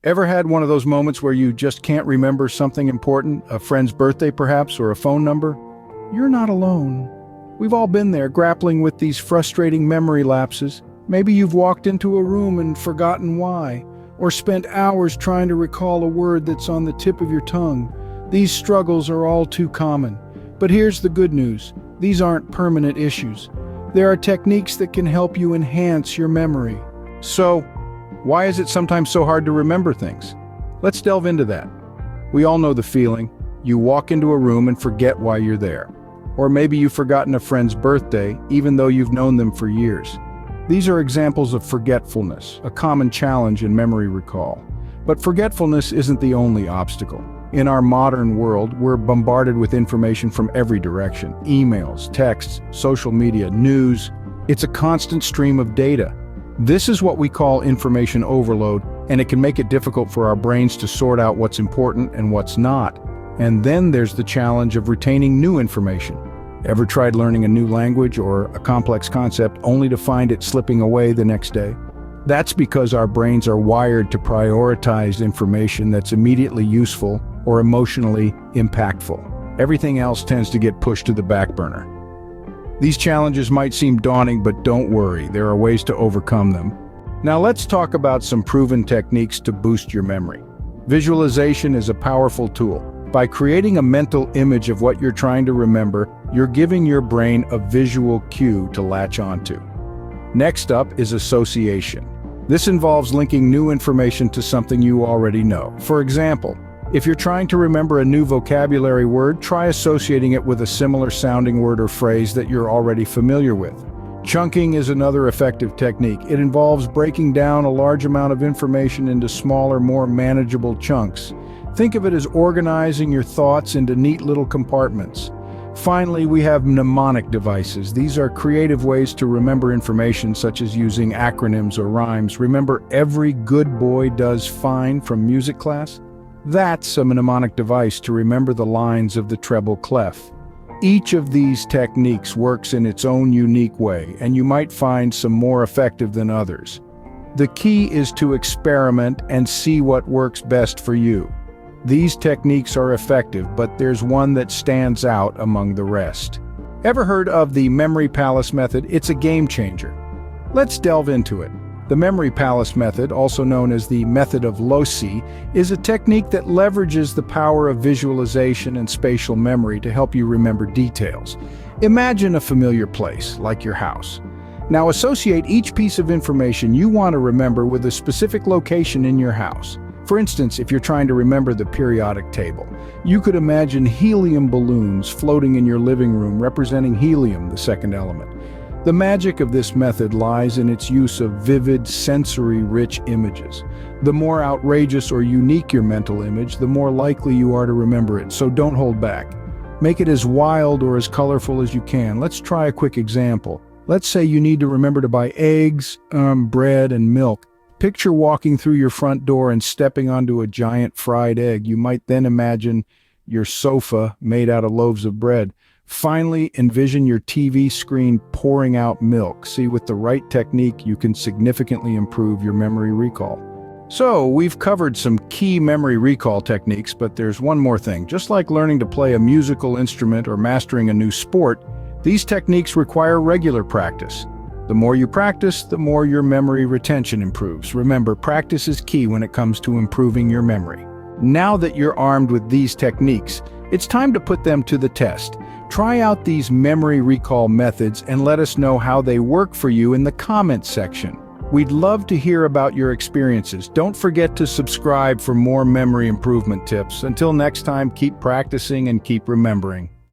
Ever had one of those moments where you just can't remember something important, a friend's birthday perhaps, or a phone number? You're not alone. We've all been there, grappling with these frustrating memory lapses. Maybe you've walked into a room and forgotten why, or spent hours trying to recall a word that's on the tip of your tongue. These struggles are all too common. But here's the good news. These aren't permanent issues. There are techniques that can help you enhance your memory. So, why is it sometimes so hard to remember things? Let's delve into that. We all know the feeling. You walk into a room and forget why you're there. Or maybe you've forgotten a friend's birthday, even though you've known them for years. These are examples of forgetfulness, a common challenge in memory recall. But forgetfulness isn't the only obstacle. In our modern world, we're bombarded with information from every direction. Emails, texts, social media, news. It's a constant stream of data. This is what we call information overload, and it can make it difficult for our brains to sort out what's important and what's not. And then there's the challenge of retaining new information. Ever tried learning a new language or a complex concept only to find it slipping away the next day? That's because our brains are wired to prioritize information that's immediately useful or emotionally impactful. Everything else tends to get pushed to the back burner. These challenges might seem daunting, but don't worry, there are ways to overcome them. Now let's talk about some proven techniques to boost your memory. Visualization is a powerful tool. By creating a mental image of what you're trying to remember, you're giving your brain a visual cue to latch onto. Next up is association. This involves linking new information to something you already know. For example, if you're trying to remember a new vocabulary word, try associating it with a similar sounding word or phrase that you're already familiar with. Chunking is another effective technique. It involves breaking down a large amount of information into smaller, more manageable chunks. Think of it as organizing your thoughts into neat little compartments. Finally, we have mnemonic devices. These are creative ways to remember information, such as using acronyms or rhymes. Remember "Every good boy does fine" from music class? That's a mnemonic device to remember the lines of the treble clef. Each of these techniques works in its own unique way, and you might find some more effective than others. The key is to experiment and see what works best for you. These techniques are effective, but there's one that stands out among the rest. Ever heard of the Memory Palace method? It's a game changer. Let's delve into it. The Memory Palace method, also known as the method of Loci, is a technique that leverages the power of visualization and spatial memory to help you remember details. Imagine a familiar place, like your house. Now associate each piece of information you want to remember with a specific location in your house. For instance, if you're trying to remember the periodic table, you could imagine helium balloons floating in your living room representing helium, the second element. The magic of this method lies in its use of vivid, sensory-rich images. The more outrageous or unique your mental image, the more likely you are to remember it, so don't hold back. Make it as wild or as colorful as you can. Let's try a quick example. Let's say you need to remember to buy eggs, bread, and milk. Picture walking through your front door and stepping onto a giant fried egg. You might then imagine your sofa made out of loaves of bread. Finally, envision your TV screen pouring out milk. See, with the right technique, you can significantly improve your memory recall. So, we've covered some key memory recall techniques, but there's one more thing. Just like learning to play a musical instrument or mastering a new sport, these techniques require regular practice. The more you practice, the more your memory retention improves. Remember, practice is key when it comes to improving your memory. Now that you're armed with these techniques, it's time to put them to the test. Try out these memory recall methods and let us know how they work for you in the comments section. We'd love to hear about your experiences. Don't forget to subscribe for more memory improvement tips. Until next time, keep practicing and keep remembering.